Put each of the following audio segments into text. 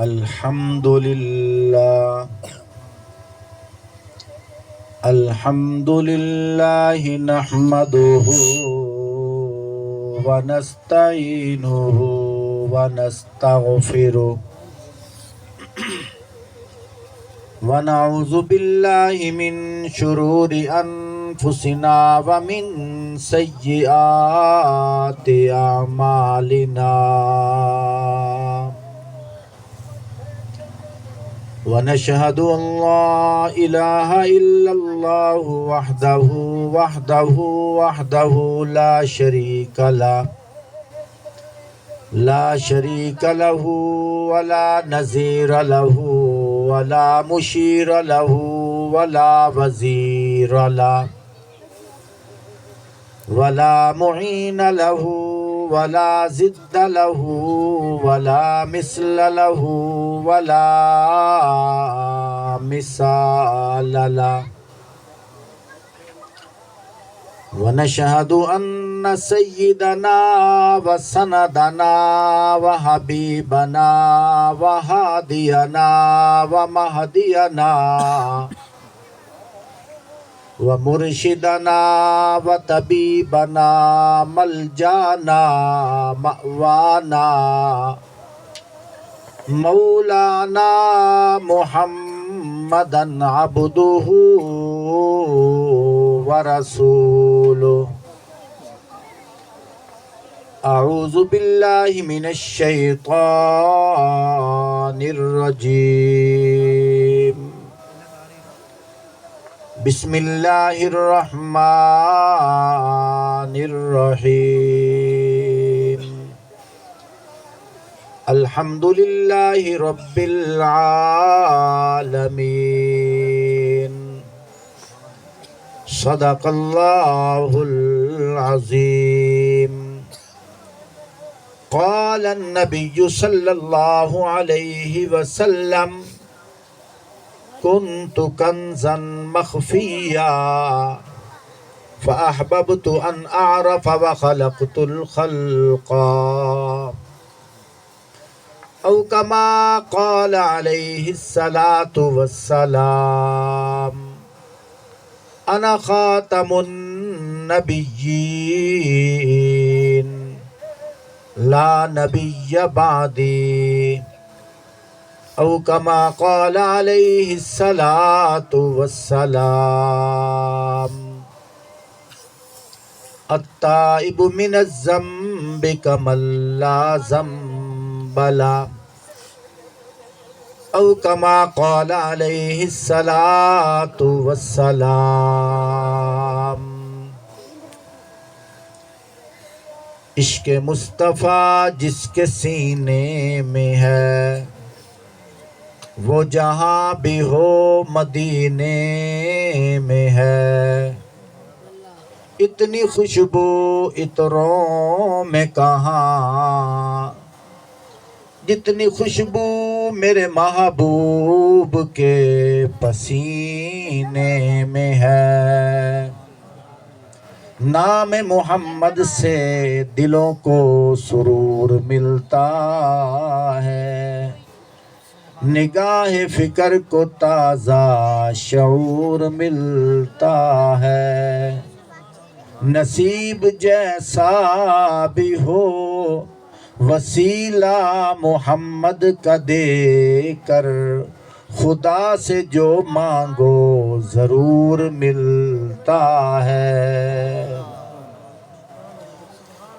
الحمد لله الحمد لله نحمده ونستعينه ونستغفره ونعوذ بالله من شرور أنفسنا ومن سيئات أعمالنا ونشهد أن لا إله إلا الله وحده لا شريك له ولا نظير له ولا مشير له ولا وزير له ولا معين له ولا ضد له ولا مثل له ولا مثال له ونشهد أن سيدنا وسندنا وحبيبنا وهادينا ومهدينا ومرشدنا وطبيبنا ملجانا مأوانا مولانا محمدا عبده ورسوله أعوذ بالله من الشيطان الرجيم بسم الله الرحمن الرحيم الحمد لله رب العالمين صدق الله العظيم قال النبي صلى الله عليه وسلم كنت كنزا مخفيا فأحببت أن أعرف وخلقت الخلق أو كما قال عليه الصلاة والسلام أنا خاتم النبيين لا نبي بعدي أو كما قال عليه الصلاة والسلام التائب من الذنب كمن لا ذنب له أو كما قال عليه الصلاة والسلام عشق مصطفیٰ جس کے سینے میں ہے وہ جہاں بھی ہو مدینے میں ہے اتنی خوشبو عطروں میں کہاں جتنی خوشبو میرے محبوب کے پسینے میں ہے نام محمد سے دلوں کو سرور ملتا ہے نگاہ فکر کو تازہ شعور ملتا ہے نصیب جیسا بھی ہو وسیلہ محمد کا دے کر خدا سے جو مانگو ضرور ملتا ہے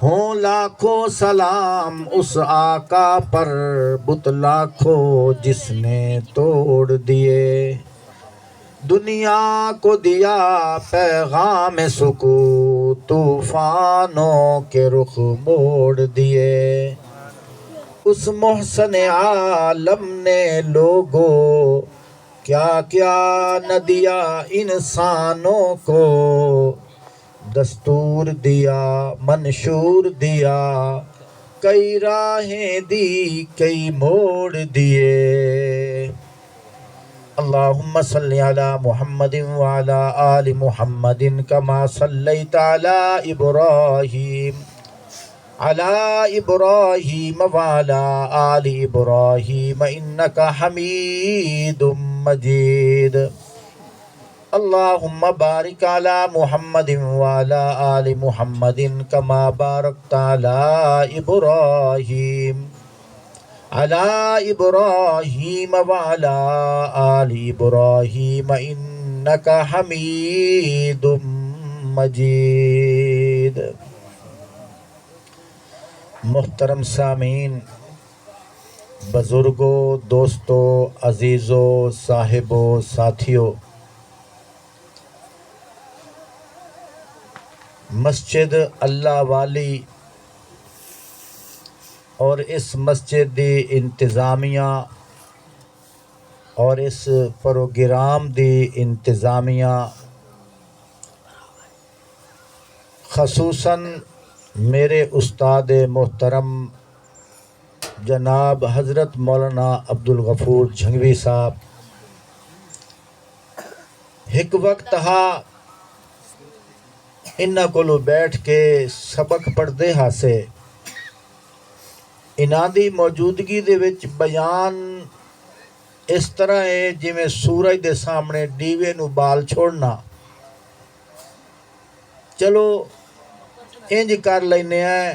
ہوں لاکھوں سلام اس آقا پر بت لاکھوں جس نے توڑ دیے دنیا کو دیا پیغام سکون طوفانوں کے رخ موڑ دیے اس محسن عالم نے لوگوں کیا کیا نہ دیا انسانوں کو دستور دیا منشور دیا کئی راہیں دی کئی موڑ دیے اللہم صلی علی محمد وعلی آل محمد کما صلیت علی ابراہیم علی ابراہیم وعلی آل ابراہیم انک حمید مجید اللہم بارک علی محمد وعلی آل محمد کما بارکت علی ابراہیم علی ابراہیم وعلی آل ابراہیم انک حمید مجید۔ محترم سامعین، بزرگوں، دوستوں، عزیزوں، صاحبوں، ساتھیوں، مسجد اللہ والی اور اس مسجد دی انتظامیہ اور اس پروگرام دی انتظامیہ، خصوصاً میرے استاد محترم جناب حضرت مولانا عبدالغفور جھنگوی صاحب، ایک وقت ہا انہاں کولو بیٹھ کے سبق پڑھدے ہاسے، انہاں دی موجودگی دے وچ بیان اس طرح ہے جویں سورج دے سامنے ڈیوے نو بال چھوڑنا۔ چلو انج کر لینے ہیں،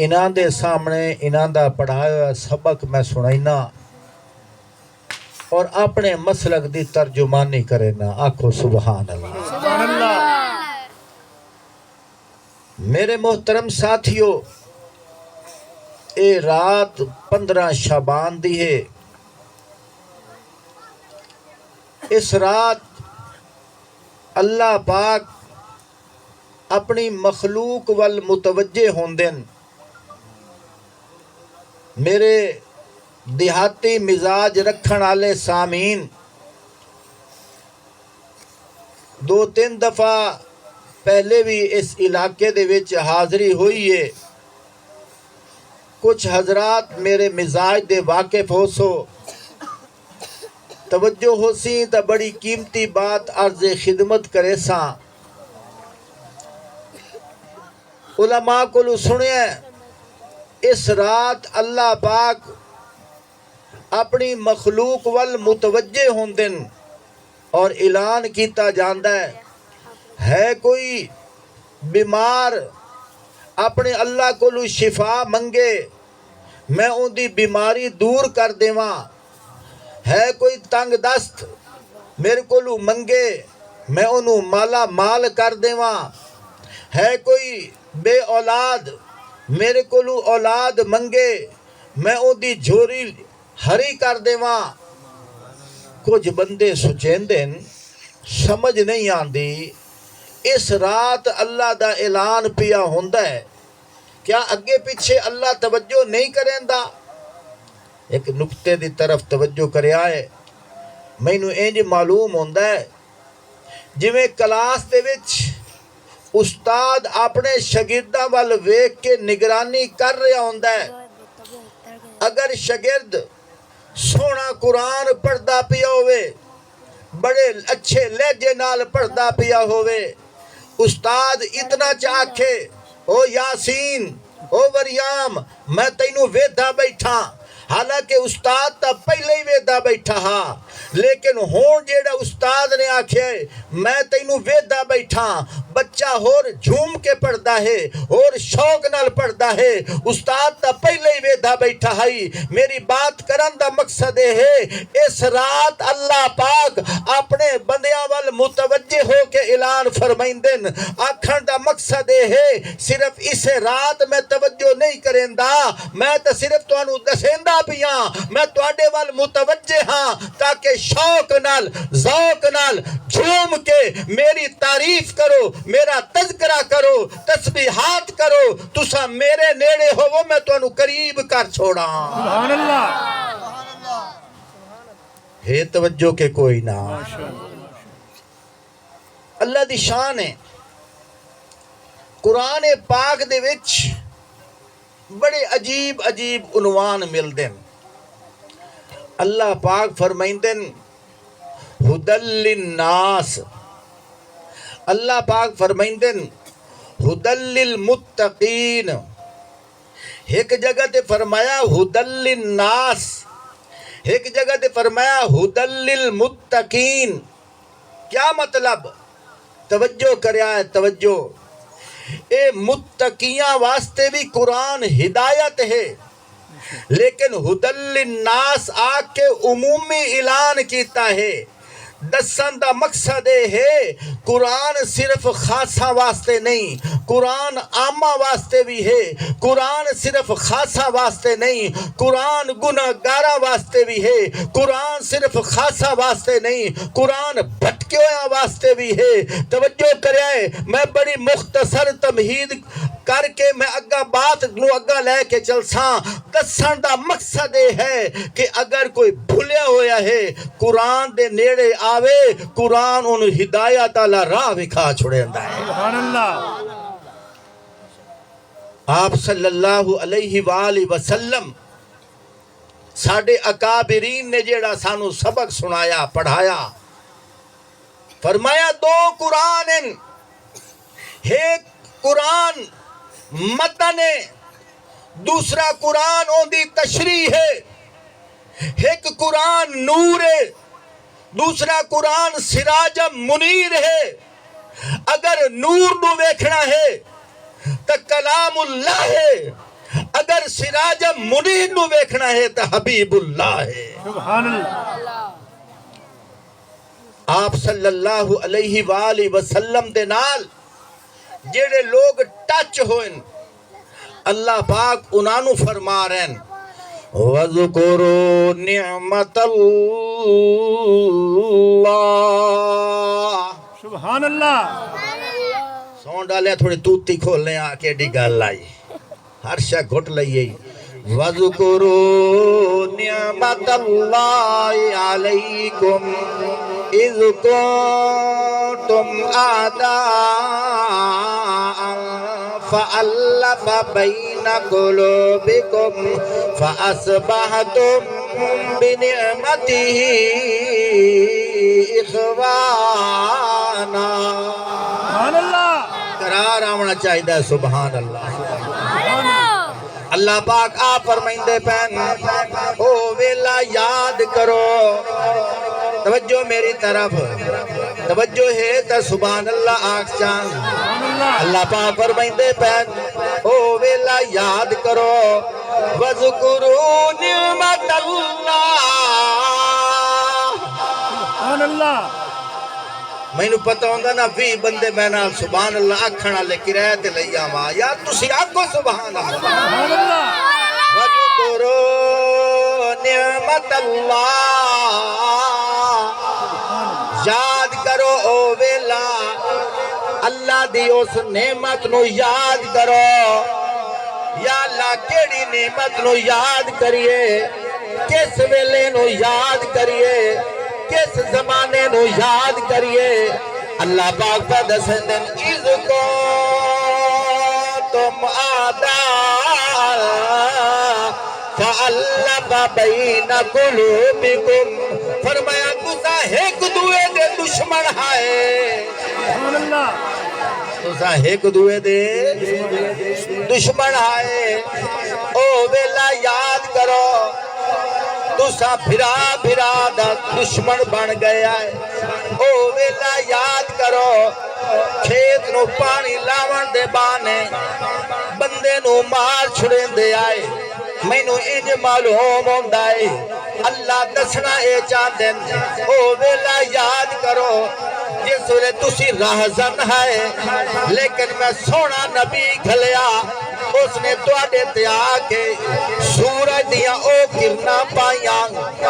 انہاں دے سامنے انہاں دا پڑھایا ہوا سبق میں سنائینا اور اپنے مسلک دی ترجمانی کرنا۔ آکھو سبحان اللہ۔ میرے محترم ساتھیو، اے رات 15 شعبان دی ہے۔ اس رات اللہ پاک اپنی مخلوق وال متوجہ ہوندن۔ میرے دیہاتی مزاج رکھن والے سامعین، 2-3 دفعہ پہلے بھی اس علاقے دے وچ حاضری ہوئی ہے۔ کچھ حضرات میرے مزاج دے واقف ہو سو، توجہ ہو سی تا بڑی قیمتی بات عرض خدمت کرے ساں۔ علماء کو سنیا اس رات اللہ پاک اپنی مخلوق وال متوجہ ہوندن اور اعلان کیتا جاندا ہے کوئی بیمار اپنے اللہ کو شفا منگے میں ان دی بیماری دور کر دیواں، ہے کوئی تنگ دست میرے کو منگے میں انہوں مالا مال کر دیواں، ہے کوئی بے اولاد میرے کو اولاد منگے میں ان دی جھوری ہری کر دیواں۔ کچھ بندے سچیندن سمجھ نہیں آندی اس رات اللہ دا اعلان پیا ہوندا ہے، کیا اگے پیچھے اللہ توجہ نہیں کریندا؟ ایک نقطے دی طرف توجہ کرے آئے، مینوں انج معلوم ہوندا ہے جویں کلاس دے وچ استاد اپنے شاگرداں وال ویکھ کے نگرانی کر رہا ہوندا ہے۔ اگر شاگرد سونا قرآن پڑھدا پیا ہوئے، بڑے اچھے لہجے نال پڑھدا پیا ہوئے، استاد اتنا چاکھے او یاسین او وریام میں تینوں ویدھا بیٹھا، حالانکہ استاد تا پہلے ہی ویدھا بیٹھا ہا، لیکن ہون جیڑا استاد نے آکھے میں تینوں ویدھا بیٹھا، بچہ ہور جھوم کے پڑھدا ہے اور شوق نال پڑھدا ہے، استاد تا پہلے ہی ویدھا بیٹھا ہے۔ میری بات کرن دا مقصد ہے اس رات اللہ پاک اپنے بندیاں وال متوجہ ہو کے اعلان فرمائندن۔ آکھن دا مقصد ہے صرف اس رات میں توجہ نہیں کریندا، میں تا صرف تانوں دسیندا پیاں، میں تواڈے وال متوجہ ہاں تاکہ شوق نال ذوق نال جھوم کے میری تعریف کرو، میرا تذکرہ کرو، تسبیحات کرو، تسا میرے نیڑے ہوو میں تانوں قریب کر چھوڑاں۔ سبحان اللہ۔ ہے توجہ کے کوئی نہ، اللہ دی شان ہے۔ قرآن پاک دے وچ بڑے عجیب عجیب عنوان ملدن۔ اللہ پاک فرمائندن ہدی للناس، اللہ پاک فرمائندن ہدی للمتقین، ایک جگہ تے فرمایا ہدل للناس، ایک جگہ تے فرمایا ہدل للمتقین۔ کیا مطلب؟ توجہ کریا ہے، توجہ۔ اے متقیاں واسطے بھی قرآن ہدایت ہے، لیکن ہدل للناس آ کے عمومی اعلان کیتا ہے۔ دسن دا مقصد ہے قرآن صرف خاصا واسطے نہیں، قرآن عامہ واسطے بھی ہے۔ قرآن صرف خاصا واسطے نہیں، قرآن گناہگارہ واسطے بھی ہے۔ قرآن صرف خاصا واسطے نہیں، قرآن بھٹکے ہویا واسطے بھی ہے۔ توجہ کرے، میں بڑی مختصر تمہید کر کے میں اگا بات نو اگا لے کے چلساں۔ دسن دا مقصد ہے کہ اگر کوئی بھولیا ہویا ہے قرآن دے نیڑے آوے، قرآن ان ہدایت اللہ راہ وکھا چھوڑے اندہ ہے۔ سبحان اللہ۔ آپ صلی اللہ علیہ وآلہ وسلم ساڑھے اکابرین نے جیڑا سانو سبق سنایا، پڑھایا، فرمایا دو قرآن ہیں، ایک قرآن متن ہے، دوسرا قرآن ان دی تشریح ہے۔ ایک قرآن نور ہے، دوسرا قرآن سراج منیر ہے۔ اگر نور نو ویکھنا ہے تو کلام اللہ ہے، اگر سراج منیر نو ویکھنا ہے تو حبیب اللہ ہے۔ سبحان اللہ۔ آپ صلی اللہ علیہ وآلہ وسلم دے نال جڑے لوگ ٹچ ہوئن، اللہ پاک انہوں فرما رہے ہیں وَذُكُرُوا نِعْمَةَ اللَّهِ۔ سبحان اللہ۔ سون ڈالے تھوڑی توتی کھولنے آکے ڈگال لائی، ہر شاہ گھٹ لئیے۔ وَذُكُرُوا نِعْمَةَ اللَّهِ عَلَيْكُمْ إِذْ كُنْتُمْ أَعْدَاءً فَأَلَّفَ بَيْنَ قُلُوبِكُمْ فَأَصْبَحْتُمْ بِنِعْمَتِهِ إِخْوَانًا۔ سبحان اللہ۔ قرار آمنا چاہیے، سبحان اللہ۔ اللہ پاک آپ فرمائندے پین او ویلا یاد کرو، توجہ میری طرف، توجہ ہے تا سبحان اللہ آنکھ چاند۔ اللہ پاک فرمائندے پین او ویلا یاد کرو وَذُكُرُوا نِعْمَةَ اللَّهِ۔ سبحان اللہ۔ میں نو پتہ ہوندہ نا بھی بندے میں نا سبحان اللہ آکھنا لے کی رہتے لئیا ماں، یا تسی آکھو سبحان اللہ۔ سبحان اللہ۔ وَذُكُرُوا نِعْمَةَ اللَّهِ، یاد کرو او ویلا اللہ دی اس نعمت نو یاد کرو۔ یا اللہ کیڑی نعمت نو یاد کریے، کس ویلے نو یاد کریے، کس زمانے نو یاد کریے۔ اللہ پاک پہ دسندن اِذْ كُنْتُمْ أَعْدَاءً فَأَلَّفَ بَيْنَ قُلُوبِكُمْ، فرمایا تُسا ایک دوئے دے دشمن ہائے، سبحان اللہ۔ تُسا ایک دوئے دے دشمن ہائے۔ او ویلا یاد کرو تُسا بھرا بھرا دا دشمن بن گیا ہے۔ او ویلا یاد کرو کھیت نو پانی لاون دے بانے بندے نو مار چھڑیں دے آئے۔ میں نو انج معلوم ہوندہ ہے اللہ دسنا اے چاندن او ویلا یاد کرو جس ویلے تسی راہزن ہے، لیکن میں سونا نبی کھلیا اس نے توڑے تیا کے سورج دیا او کرنا پائیاں،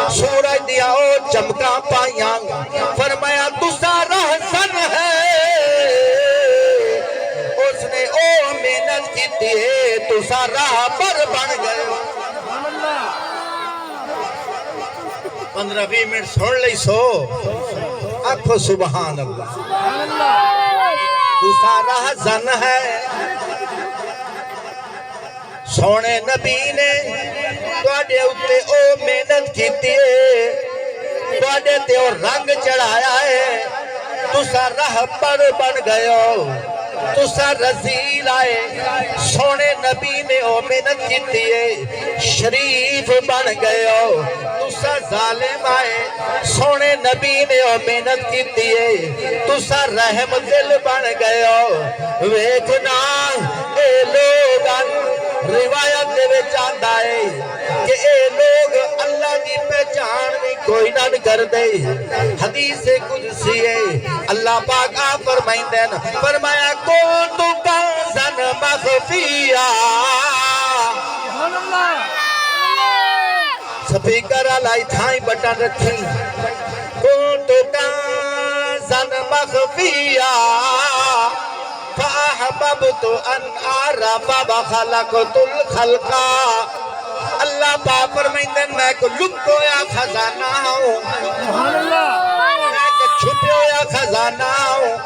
سورج دیا او چمکا پائیاں، فرمایا تسا راہزن ہے، اس نے او محنت کی دیئے تسا راہ پر بن گئے۔ 15-20 منٹ سن لئی سو آکھو سبحان اللہ۔ تسا راہزن ہے، سونے نبی نے توڑے اتے او محنت کیتی ہے، توڑے تے او رنگ چڑھایا ہے، تسا راہ پر بن گئے ہو۔ تسا رزیل آئے سونے نبی نے او محنت کیتی ہے شریف بن گئے ہو تسا ظالم آئے سونے نبی نے او محنت کیتی ہے تسا رحم دل بن گئے ہو ویکھنا اے لوگاں روایت دے وچ آندا ہے کہ اے لوگ اللہ کی پہچان بھی کوئی نہ کر دے حدیث قدسی ہے اللہ پاک آپ فرمائندے فرمایا کون تو کنزن مخفیہ سبحان اللہ سپیکر علائی تھائیں بٹن رکھی کون تو کنزن مخفیہ فَأَحْبَبْتُ أَنْ أَعْرَفَ وَخَلَقْتُ الْخَلْقَ اللہ پاک فرمائندے میں کو لکو یا خزانہ ہوں سبحان اللہ میں کو چھپو یا خزانہ ہوں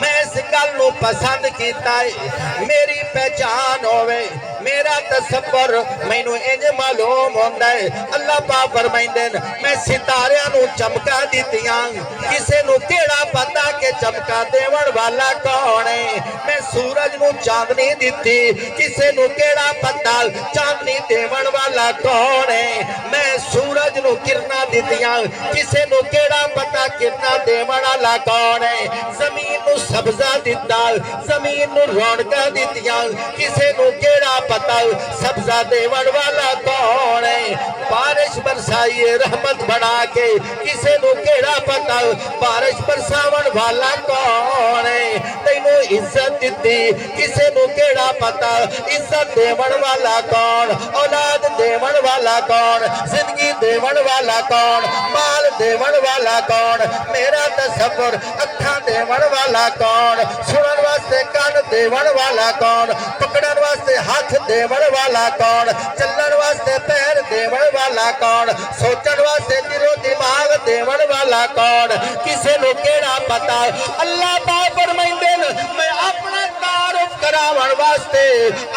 میں اس گل نو پسند کیتا ہے میری پہچان ہوئے میرا تصور مینوں انج معلوم ہوندا ہے اللہ پاک فرمائندے میں ستاریاں نو چمکا دتیاں کسے نو کیڑا پتا کہ چمکا دیون والا کون ہے میں سورج نو چاندنی دتی کسے نو کیڑا پتا چاندنی دیون والا کون ہے میں سورج نو کرنا دتیاں کسے نو کیڑا پتا کرنا دیون والا کون ہے زمین نو سبزہ دیتا زمین نو رونقاں دتیاں کسے نو کیڑا پتا سبزہ دیون والا کون ہے بارش برسائیے رحمت بنا کے کسے نو کیڑا پتا بارش برساون والا کون ہے تینوں عزت دیتی کسے نو کیڑا پتا عزت دیون والا کون اولاد دیون والا کون زندگی دیون والا کون مال دیون والا کون میرا تصور اکھاں دیون والا کون سنن واسطے کان دیون والا کون پکڑن واسطے ہاتھ دیون والا کون چلن واسطے پیر دیون والا کون سوچن واسطے دل و دماغ دیون والا کون کسے نو کیڑا پتا اللہ پاک فرمائندے میں اپنا تعارف کراون واسطے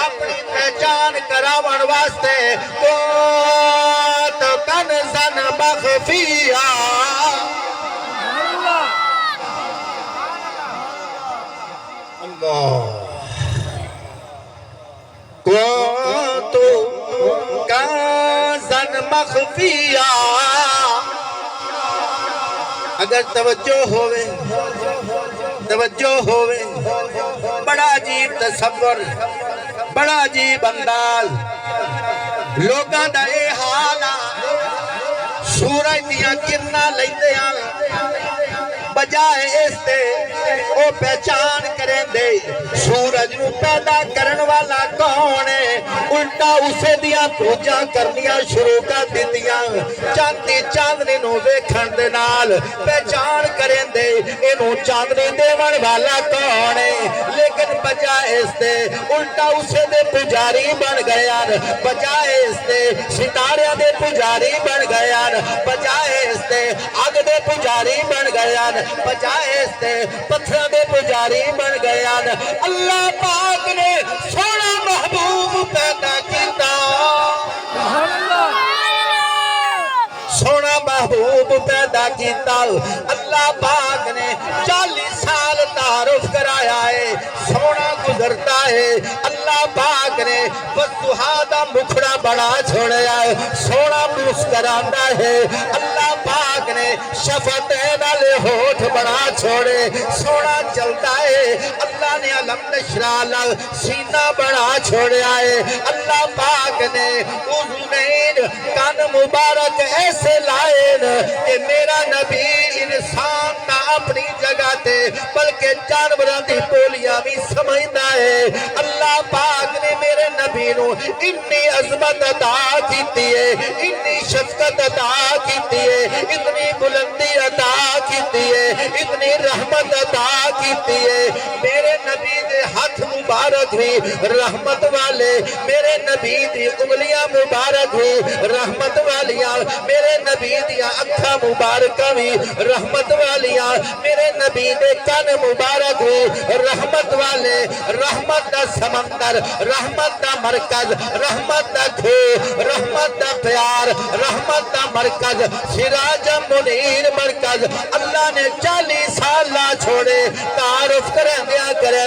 اپنی پہچان کراون واسطے تو کنزن مخفیہ تو کنزن مخفیہ اگر توجہ ہوئے بڑا عجیب تصور بڑا عجیب انداز لوگاں دا اے حال سورج دیاں کرنا لیندے بجائے اس تے او پہچان کریں دے سورج نو پیدا کرن والا کون ہے الٹا اسے دیا پوجا کرنیاں شروع کر دیتیاں چاندی چاندنی نو ویکھن دے نال پہچان کریں دے انہوں چاندنی دیون والا کون ہے لیکن بجائے اس تے الٹا اسے دے پجاری بن گیا بجائے اس تے ستارے دے پجاری بن گیا بجائے اس تے آگ دے پجاری بن گیا بجائے اس تے پتھر دے پجاری بن گیا اللہ پاک نے سونا محبوب پیدا کیتا سونا محبوب پیدا کیتا اللہ پاک نے 40 سال تعارف کرایا ہے سونا گزرتا ہے اللہ پاک نے وضحادہ مکھڑا بڑا چھوڑیا ہے سونا مسکرانا ہے اللہ پاک نے شفتین علی ہوٹھ بڑا چھوڑے سونا چلتا ہے اللہ نے علم نشرالہ سینہ بڑا چھوڑیا ہے اللہ پاک نے اذنین کان مبارک ایسے لائن کہ میرا نبی انسان نہ اپنی جگہ تے بلکہ جانوراں دی بولیاں بھی سمجھدا ہے اللہ پاک نے میرے نبی نو اتنی عظمت عطا کیتی ہے اتنی شفقت عطا کیتی ہے اتنی بلندی عطا کیتی ہے اتنی رحمت عطا کیتی ہے میرے نبی دے ہاتھ مبارک بھی رحمت والے میرے نبی دی انگلیاں مبارک بھی رحمت والیاں میرے نبی دیا اکھا مبارک بھی رحمت والیاں میرے نبی دے کان مبارک بھی رحمت والے رحمت دا سمندر رحمت دا مرکز رحمت دا کھو رحمت دا پیار رحمت دا مرکز سراج منیر مرکز اللہ نے 40 سال لا چھوڑے تعارف کریں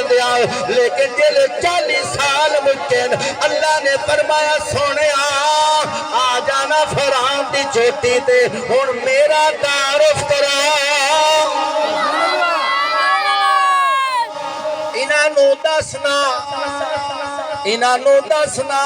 دیا لیکن جل 40 سال ممکن اللہ نے فرمایا سونے آ جانا فرحان دی چوٹی تے ہن میرا تعارف کرا انہوں دسنا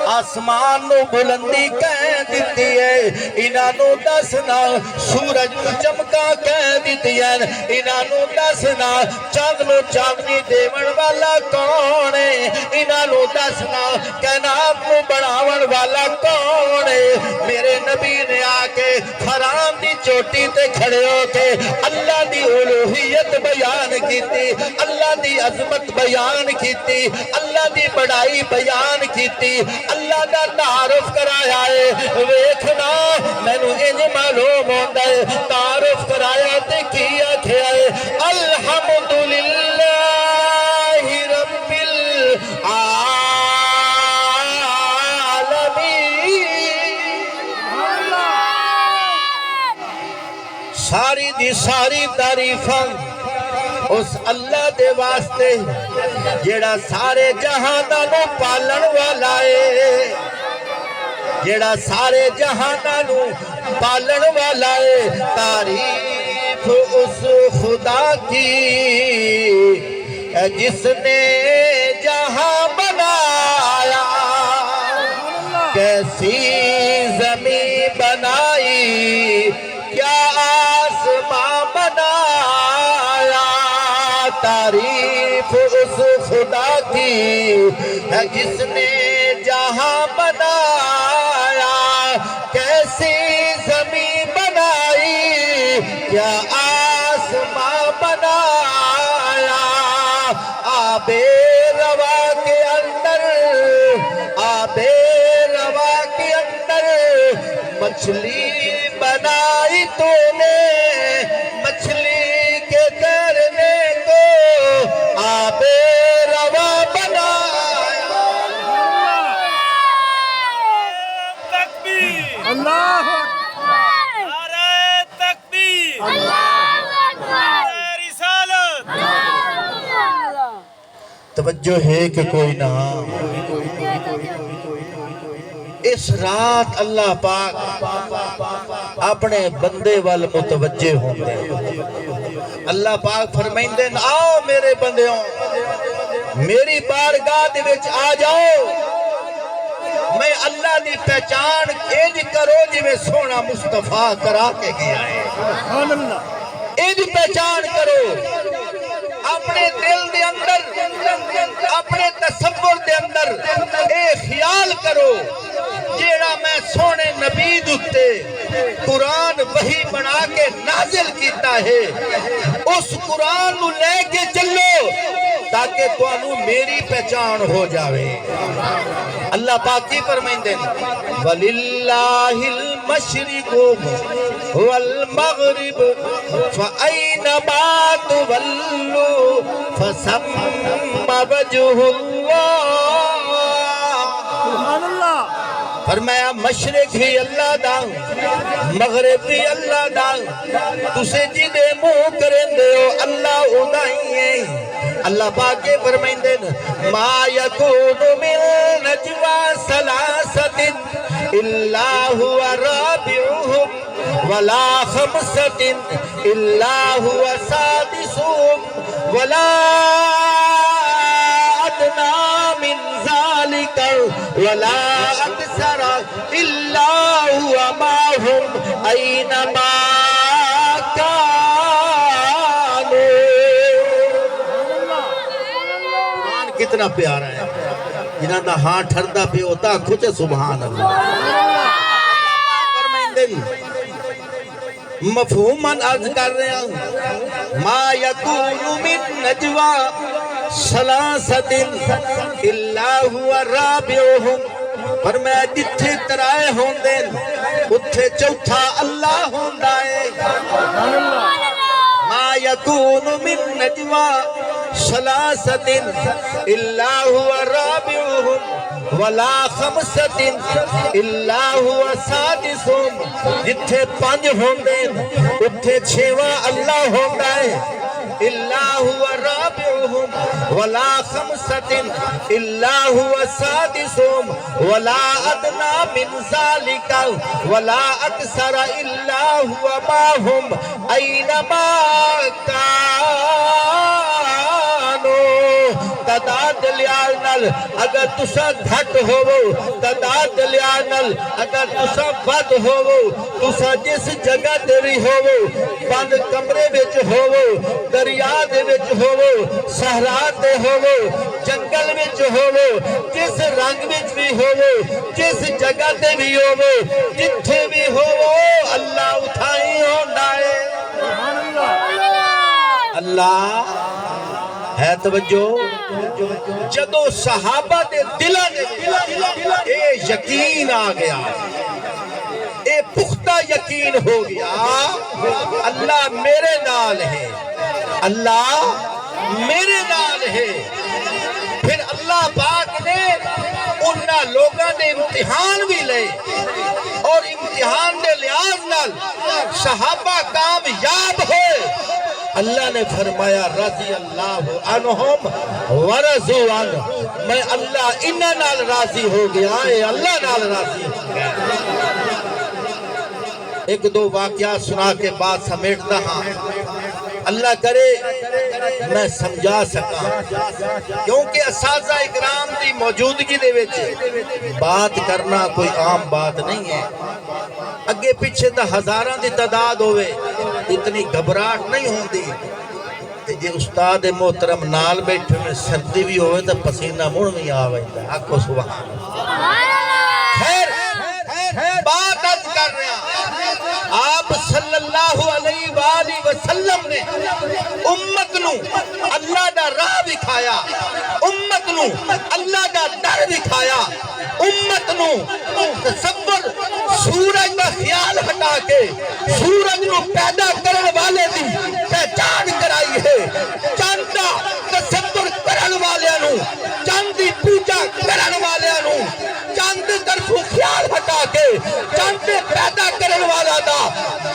آسمان نو بلندی کہہ دیتی ہے انہوں دسنا سورج نو چمکا کہہ دیتی ہے انہوں دسنا چاند نو چاندنی دیون والا کون ہے انہوں دسنا کائنات نو بناون والا کون ہے میرے نبی نے آ کے فران دی چوٹی تے کھڑے ہو کے اللہ دی الوہیت بیان کیتی اللہ دی عظمت بیان کیتی اللہ دی بڑائی بیان کیتی اللہ دا تعارف کرایا ہے ویکھنا مینوں انج معلوم ہوندا ہے تعارف کرایا تے کی آکھیا ہے الحمدللہ رب العالمین ساری دی ساری تعریفاں اس اللہ دے واسطے جیڑا سارے جہاناں نو پالن والا ہے جیڑا سارے جہاناں نو پالن والا ہے تعریف اس خدا کی جس نے جہاں بنایا کیسی زمین بنائی کیا آسمان بنایا تعریف اس خدا کی ہے جس نے جہاں بنایا کیسی زمین بنائی کیا آسمان بنایا آب روا کے اندر مچھلی بنائی تو نے مچھلی کے تیرنے کو آب روا بنایا تکبیر اللہ نعرہ تکبیر نعرہ رسالت توجہ ہے کہ کوئی نہ اس رات اللہ پاک اپنے بندے وال متوجہ ہوندے اللہ پاک فرمائندے آؤ میرے بندیوں میری بارگاہ دے وچ آ جاؤ میں اللہ دی پہچان انج کرو جی میں سونا مصطفیٰ کرا کے گیا ہے انج پہچان کرو اپنے دل دے اندر اپنے تصور دے اندر اے خیال کرو جیڑا میں سونے نبی دتے قرآن وحی بنا کے نازل کیتا ہے اس قرآن نو لے کے چلو تاکہ توانو میری پہچان ہو جاوے اللہ پاک کی فرمائندے وَلِلَّهِ الْمَشْرِقُ وَالْمَغْرِبُ فَأَيْنَمَا تُوَلُّوا فَثَمَّ وَجْهُ اللَّهِ فرمایا مشرق بھی اللہ دا مغرب بھی اللہ دا تسے جی دے منہ کریں دے ہو اللہ ادائی ہے اللہ پاک کے فرمائندے ما یکون من نجوا ثلاثت الا هو رابعهم ولا خمسة الا هو سادسهم ولا ادنى من ذلك ولا اكثر الا هو معهم اينما کتنا پیارا ہے جنہاں دا ہاں ٹھردہ پہ ہوتا کھوچے سبحان اللہ مفہوماً عرض کر رہے ہیں ما یکون من نجوا سلاست الا هو رابعهم فرمایا جتھے ترائے ہوندے اتھے چوتھا اللہ ہوندا ہے ما یکون من نجوا ثلاثۃ الا هو رابعهم ولا خمسۃ الا هو سادسهم جتھے پنج ہوندے اتھے چھواں اللہ ہوندا ہے الا هو رابعهم ولا خمسۃ الا هو سادسهم ولا ادنى من ذلك ولا اكثر الا هو معهم اينما كانوا تعداد لیال نال اگر تسا گھٹ ہوو تعداد لیال نال اگر تسا ود ہوو تسا جس جگہ تے بھی ہوو بند کمرے وچ ہوو دریا دے وچ ہوو صحرا تے ہوو جنگل وچ ہوو جس رنگ وچ بھی ہوو جس جگہ تے بھی ہوو جتھے بھی ہوو اللہ اٹھائی ہوندا ہے اللہ ہے توجہ جدو صحابہ دے دلوں نے اے یقین آ گیا اے پختہ یقین ہو گیا اللہ میرے نال ہے اللہ میرے نال ہے پھر اللہ پاک نے انہاں لوگاں نے امتحان بھی لے اور امتحان دے لحاظ نال صحابہ کامیاب ہوئے اللہ نے فرمایا رضی اللہ عنہم ورضوا عنہ میں اللہ انہاں نال راضی ہو گیا اے اللہ نال راضی ہو گیا ایک دو واقعات سنا کے بعد سمیٹتا ہاں اللہ کرے میں سمجھا سکا کیونکہ اساتذہ اکرام دی موجودگی دے وچ بات کرنا کوئی عام بات نہیں ہے اگے پیچھے تا ہزاراں دی تعداد ہوئے اتنی گھبراہٹ نہیں ہوندی جے استاد محترم نال بیٹھے میں سردی بھی ہوئے تو پسینہ مڑ بھی آویندا آکھو سبحان اللہ خیر بات عرض کر رہے ہیں آپ صلی اللہ علیہ وآلہ وسلم نے امت نو اللہ دا راہ دکھایا امت نو اللہ دا در دکھایا امت نو تصور سورج دا خیال ہٹا کے سورج نو پیدا کرن والے دی پہچان کرائی ہے چاند دا تصور کرن والے نو چاند دی پوجا کرن والے نو چاند طرفو خیال ہٹا کے چاند پیدا کرن والا دا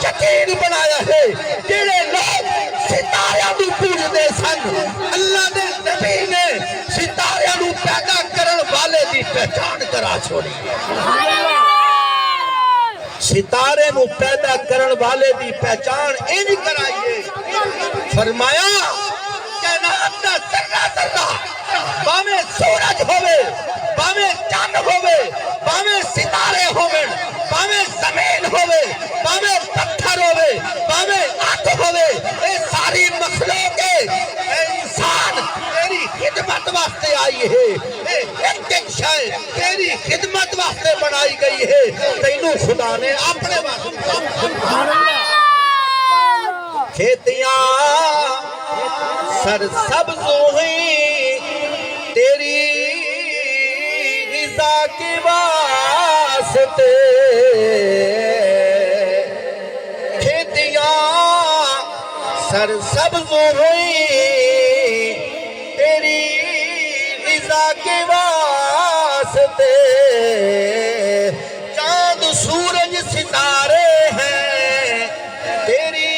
یقین بنایا ہے جڑے لوگ ستاریاں نو پوجدے سن اللہ دے نبی نے ستاریاں نو پیدا کرن والے دی پہچان کرا چھوڑی ستارے نو پیدا کرن والے دی پہچان انج کرائیے فرمایا کائنات دا ذرہ ذرہ باویں سورج ہوئے باویں چاند ہوئے باویں ستارے ہوئے باویں زمین ہوئے باویں پتھر ہوئے باویں آٹھ ہوئے اے ساری مخلوق ہے اے انسان تیری خدمت واسطے آئی ہے اے ایک شے تیری خدمت واسطے بنائی گئی ہے تینوں خدا نے اپنے واسطے کھیتیاں سرسبز ہوئیں تیری رضا کے واسطے کھیتیاں سرسبز ہوئیں تیری رضا کے واسطے چاند سورج ستارے ہیں تیری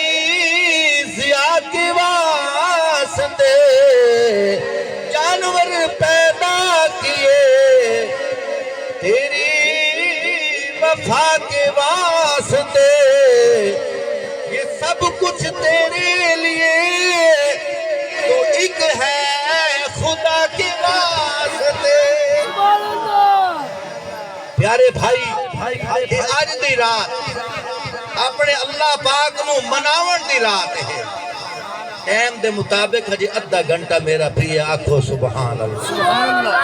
ضیا کے واسطے جانور پیدا کیے تیری وفا کے واسطے یہ سب کچھ تیرے لیے تو ایک ہے خدا کے واسطے پیارے بھائی یہ آج دی رات اپنے اللہ پاک نو مناون دی رات ہے ٹائم دے مطابق ہجی ادھا گھنٹہ میرا پریے آکھو سبحان اللہ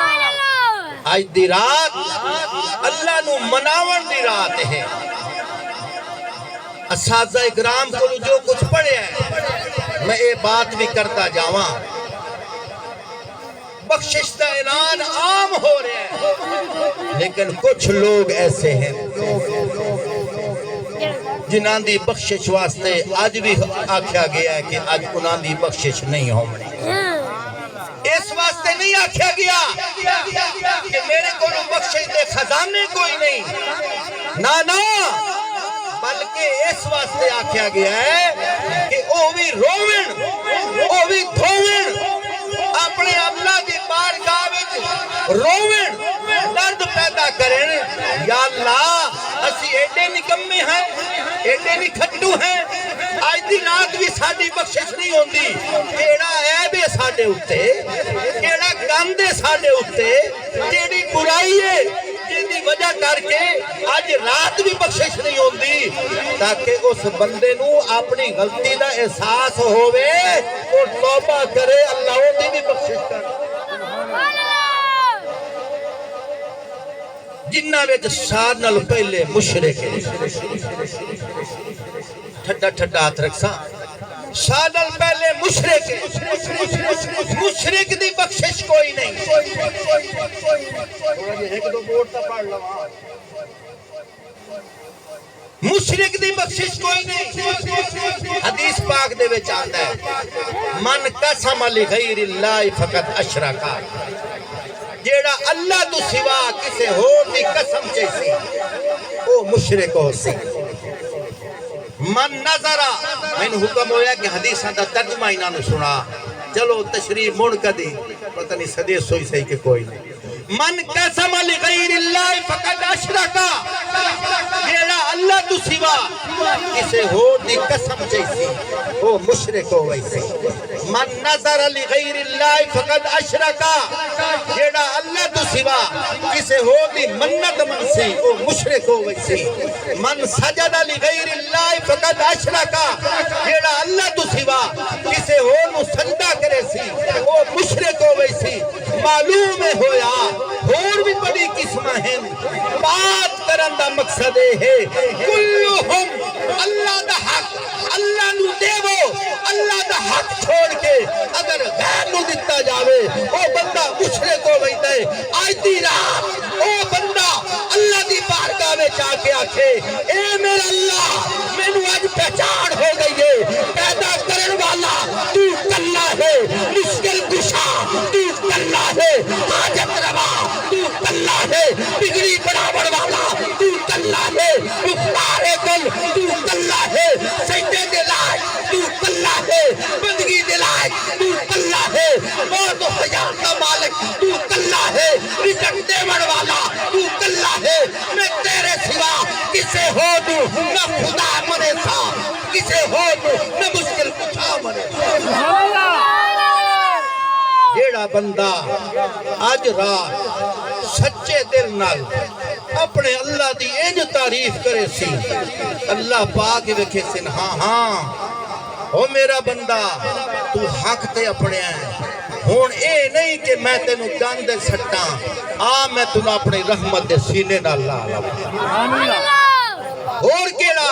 آج دی رات اللہ نو مناون دی رات ہے اساتذہ اکرام کو جو کچھ پڑھے ہیں میں یہ بات بھی کرتا جاواں بخشش کا اعلان عام ہو رہا ہے، لیکن کچھ لوگ ایسے ہیں جنہاں دی بخشش واسطے آج بھی آکھیا گیا ہے کہ آج انہاں دی بخشش نہیں ہونی۔ اس واسطے نہیں آکھیا گیا کہ میرے کو بخشش دے خزانے کوئی نہیں، نہ بلکہ اس واسطے آکھیا گیا ہے کہ او بھی روون، او بھی دھوون، اپنے اللہ دی بارگاہ وچ روون، درد پیدا کریں، یا اللہ اسی ایڈے نکمے ہیں، ایڈے نکھٹو ہیں، آج دی رات بھی ساڈی بخشش نہیں ہوندی، کیڑا عیب ہے ساڈے اُتے، کیڑا گند ہے ساڈے اُتے، کیڑی برائی ہے جن دی وجہ کر کے آج رات بھی بخشش نہیں ہوندی، تاکہ اس بندے نو اپنی غلطی دا احساس ہووے اور توبہ کرے، اللہ دی بھی بخشش کرے۔ جنہ وچ سار نال پہلے مشرک ٹھڈا ٹھڈا ہاتھ رکھسا، سار نال پہلے مشرک دی بخشش کوئی نہیں۔ مشرک دی بخشش کوئی نہیں۔ حدیث پاک دے وچ آندا ہے من قسم لغیر اللہ فقط اشرکا، جیڑا اللہ تو سوا کسے ہور دی قسم چیسی او مشرک ہو سی۔ من نظرہ، میں نے حکم ہویا کہ حدیثاں دا ترجمہ انہاں نے سنا، چلو تشریح مڑ کدی پتہ نہیں سدیس سوئی صحیح کہ کوئی نہیں۔ من قسم لغیر اللہ فقد اشرکا، جیڑا اللہ تو سوا کسے ہور دی قسم چیسی او مشرک ہو ویسی۔ من نظر لغیر اللہ فقد اشرکا، جیڑا اللہ تو سوا کسے ہور دی منت منسی او مشرک ہو ویسی۔ من سجد لغیر اللہ فقد اشرکا، جیڑا اللہ تو سوا کسے ہور نو سجدہ کرے سی او مشرک ہو ویسی۔ معلوم ہویا اور بھی بڑی قسمہ ہیں، بات کرن دا مقصد ہے کلہم اللہ دا حق اللہ نو دیو، اللہ دا حق چھوڑ کے اگر غیر نو دیتا جاوے او بندہ مشرک ہو ویتا ہے۔ آج دی رات او بندہ اللہ دی بارگاہ میں جا کے آکھے اے میرا اللہ میں نو آج پہچان ہو گئی ہے، پیدا کرن والا تو کلہ ہے، مشکل کشا تو کلہ ہے، حاجت روا تو کلہ ہے، بگڑی بڑھاوڑ والا تو کلہ ہے، مختار کل تو کلہ ہے، سجدے دلائے تو کلہ ہے، بندگی دلائے تو کلہ ہے، موت و حیات کا مالک تو کلہ ہے، رزق دیوڑ والا تو کلہ ہے۔ میں تیرے سوا کسے ہو دوں نہ خدا منے تھا، کسے ہو دوں نہ مشکل کچھا منے تھا۔ جیڑا بندہ آج رات سچے دل نال اپنے اللہ دی انج تعریف کرے سی، اللہ پاک ویکھے سن ہاں او میرا بندہ تو حق تے اپنے ہیں، ہون اے نہیں کہ میں تینوں گند سٹاں، آ میں تنوں اپنی رحمت دے سینے نال لا لا۔ اور کیڑا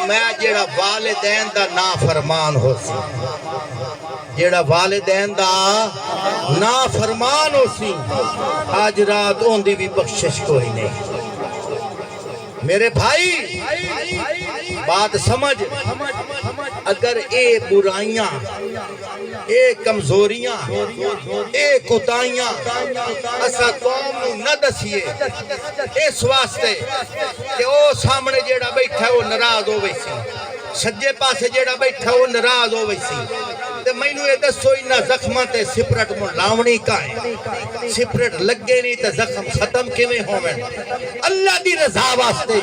میں جیڑا والدین دا نافرمان ہو سی، جیڑا والدین دا نافرمان ہو سی، آج رات اون دی بھی بخشش کوئی نہیں۔ میرے بھائی بات سمجھ، اگر اے برائیاں، اے کمزوریاں، اے کوتاہیاں اسا قوم نو نہ دسیے اس واسطے کہ او سامنے جیڑا بیٹھا ہے وہ ناراض ہو ویسی، سجے پاسے جیڑا بیٹھا وہ ناراض ہو ویسی، تے مینوں اے دسو انہاں زخماں تے سپرٹ لاونی کائیں، سپرٹ لگے نہیں تے زخم ختم کیویں ہوویں؟ اللہ دی رضا واسطے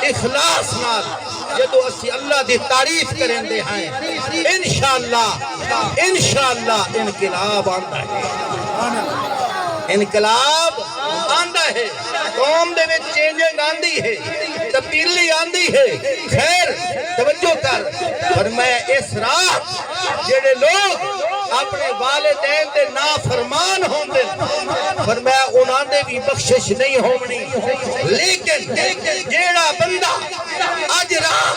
اخلاص نال جدو اسی اللہ دی تعریف کریں دے ہیں، انشاءاللہ انقلاب آندا ہے، انقلاب آندا ہے، قوم دے وچ چینجنگ آندی ہے، تبدیلی آندی ہے۔ خیر توجہ کر، فرمایا اس رات جڑے لوگ اپنے والدین دے نافرمان ہوندے، فرمایا انہاں دے بھی بخشش نہیں ہونی، لیکن جیڑا بندہ اج رات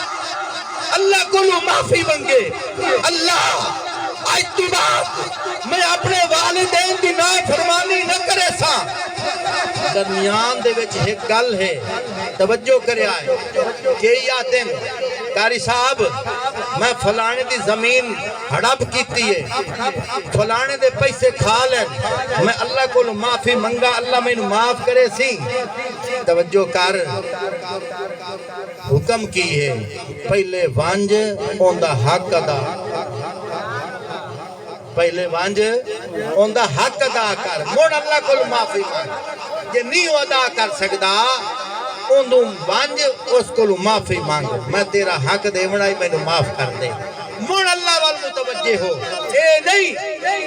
اللہ کو معافی منگے، اللہ اج تو بعد میں اپنے والدین دی نافرمانی نہ کرے سا درمیان دے وچ ایک گل ہے توجہ کرے آئے کہ آتے قاری صاحب میں فلانے دی زمین ہڑپ کیتی ہے فلانے دے پیسے کھا لیں میں اللہ کو معافی منگا اللہ میں معاف کرے سی توجہ کر حکم کی ہے پہلے وانج اوندا حق ادا پہلے وانج اوندا حق ادا کر موڑ اللہ کو معافی مانگ جے نہیں ادا کر سکدا اندوں وانج اس کو معافی مانگ میں تیرا حق دے بڑائی میں معاف کر دے مڑ اللہ وال متوجہ ہو اے نہیں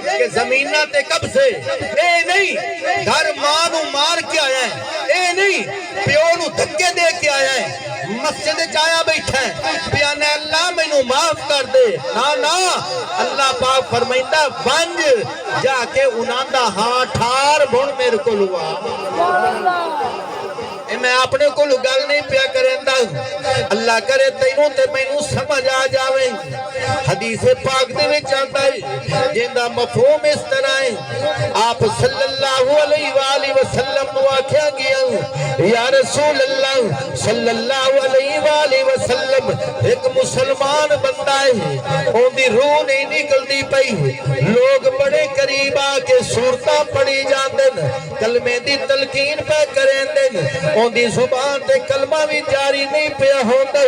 کہ زمینہ تے کب سے اے نہیں گھر ماں نو مار کے آیا ہے اے نہیں پیو نو دھکے دے کے آیا ہے مسجد چایا بیٹھا ہے پیانے اللہ میں نو معاف کر دے نا اللہ پاک فرمائندہ بنج جا کے انہاں ہاں ٹھار بھون میرے کو لوا میں اپنے کو گل نہیں پیا کریں دا اللہ کرے تینوں تے مینوں سمجھ آ جاویں حدیث پاک دے وچ آندا ہے جیندا مفہوم اس طرح ہے آپ صلی اللہ علیہ وآلہ وسلم نو آکھیا گیا یا رسول اللہ صلی اللہ علیہ وآلہ وسلم ایک مسلمان بندہ ہے اون دی روح نہیں نکلدی پئی لوگ بڑے قریب آ کے سورتاں پڑھی جاندن کلمے دی تلقین پہ کریندن اون دی زبان تے کلمہ بھی جاری نہیں پیا ہوتا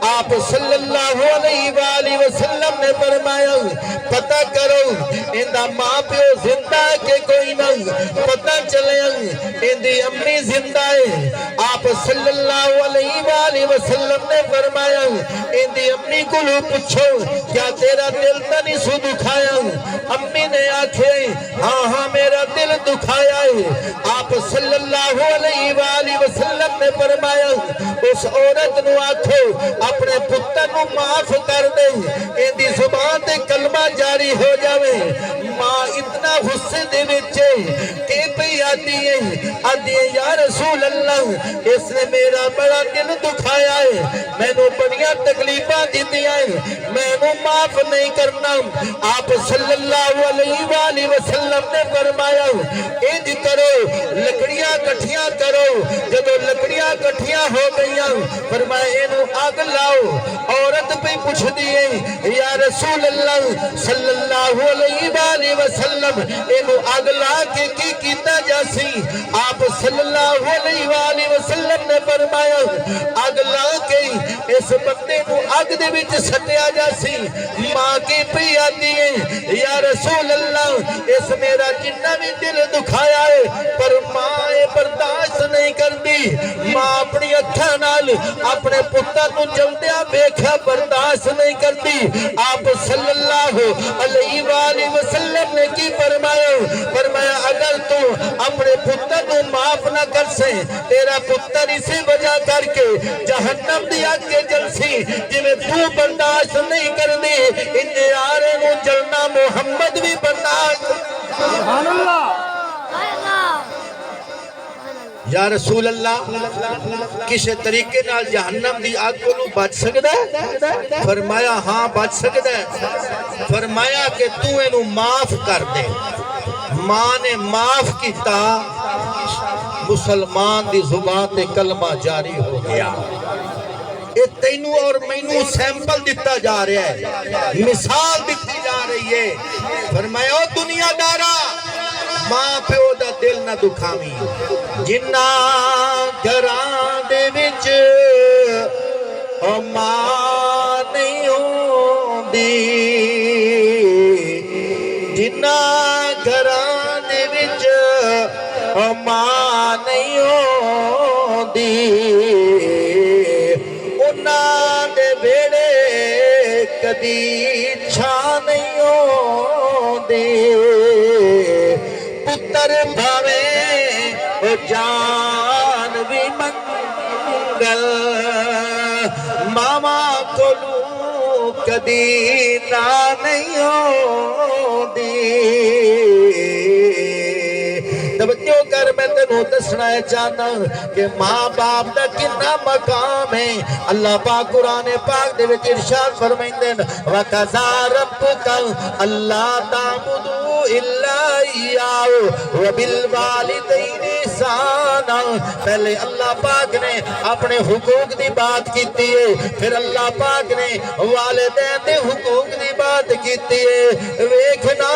آپ صلی اللہ علیہ وآلہ وسلم نے فرمایا پتہ کرو اندہ ماں پیو زندہ کے کوئی نہ پتہ چلے اندی امی زندہ ہے آپ صلی اللہ علیہ وآلہ وسلم نے فرمایا اندی امی کو لو پچھو کیا تیرا دل تا نہیں سو دکھایا امی نے آکھے ہاں میرا دل دکھایا ہے آپ صلی اللہ علیہ وآلہ وسلم نے فرمایا اس عورت نو آکھو اپنے پتر نو معاف کر دے اندی زبان تے کلمہ جاری ہو جاوے ماں اتنا غصے دے وچے کہ پہ آتی ہے یا رسول اللہ اس نے میرا بڑا دل دکھایا ہے میں نو بڑیاں تکلیفاں دیتی ہیں میں نو معاف نہیں کرنا آپ صلی اللہ علیہ وآلہ وسلم نے فرمایا انج کرو لکڑیاں کٹھیاں کرو جب لکڑیاں کٹھیاں ہو گئیاں فرمایا انو آگ لاؤ عورت پہ پوچھ دیئے یا رسول اللہ صلی اللہ علیہ وآلہ وسلم انو آگ لا کے کی کیتا جاسی آپ صلی اللہ علیہ وآلہ وسلم نے فرمایا آگ لا کے اس بندے نو آگ دے وچ سٹیا جاسی ماں کی پہ آتی ہے یا رسول اللہ اس میرا جنہ بھی دل دکھایا ہے پر ماں برداشت نہیں کر دی ماں اپنی اکھاں نال اپنے پتر نو جلدیاں بیکھا برداشت نہیں کرتی آپ صلی اللہ علیہ وآلہ وسلم نے کی فرمایا اگر تو اپنے پتر نو معاف نہ کر سے تیرا پتر اسی وجہ کر کے جہنم دی آگ کے جلسی جنہیں تو برداشت نہیں کر دی انجھے آرے نو جلنا محمد بھی برداشت سبحان اللہ یا رسول اللہ کسے طریقے نال جہنم دی آگ کو بچ سکتا ہے فرمایا ہاں بچ سکتا ہے فرمایا کہ تو انو معاف کر دے ماں نے معاف کیتا مسلمان دی زبان تے کلمہ جاری ہو گیا یہ تینوں اور مینوں سیمپل دیتا جا رہا ہے مثال دیتی جا رہی ہے فرمایا او دنیا دارا ماں پیو دا دل نہ دکھاوی جنہ گھراں دے وچ ماں نہیں ہوندی جنہ گھراں دے وچ ماں نہیں ہوندی انہاں دے بیڑے کدی چھا نہیں ہوندی پتر بھاوے جان بھی منگل ماما کولو کدی نہ نہیں ہوندی توجہ کر اگر میں تینوں دسنا ہے چاہنا کہ ماں باپ دا کتنا مقام ہے، اللہ پاک قرآن پاک دے وچ ارشاد فرمائندے وَقَضَى رَبُّكَ أَلَّا تَعْبُدُوا إِلَّا إِيَّاهُ وَبِالْوَالِدَيْنِ إِحْسَانًا۔ پہلے اللہ پاک نے اپنے حقوق دی بات کیتی ہے، پھر اللہ پاک نے والدین دے حقوق دی بات کیتی ہے۔ ویکھنا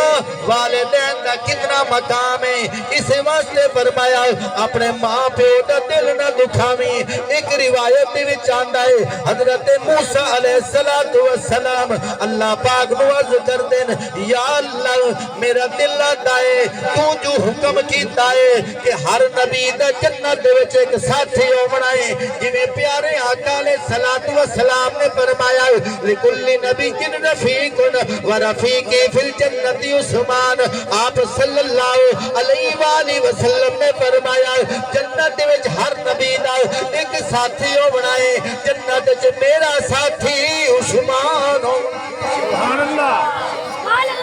والدین دا کتنا مقام ہے، اس واسطے فرمایا اپنے ماں پیو دا دل نہ دکھاویں۔ ایک روایت دے وچ آندا ہے حضرت موسیٰ علیہ السلام اللہ پاک نو عرض کر دین یا اللہ میرا دل آتا ہے تو جو حکم کیتا ہے کہ ہر نبی دا جنت دے وچ ایک ساتھی ہونا ہے، جویں پیارے آقا علیہ السلام نے فرمایا لکل نبی جن رفیق و رفیقی فی الجنت عثمان۔ آپ صلی اللہ علیہ وآلہ وسلم نے فرمایا جنت دے وچ ہر نبی دا ایک ساتھی ہونا ہے، جنت وچ میرا ساتھی عثمان ہو۔ سبحان اللہ۔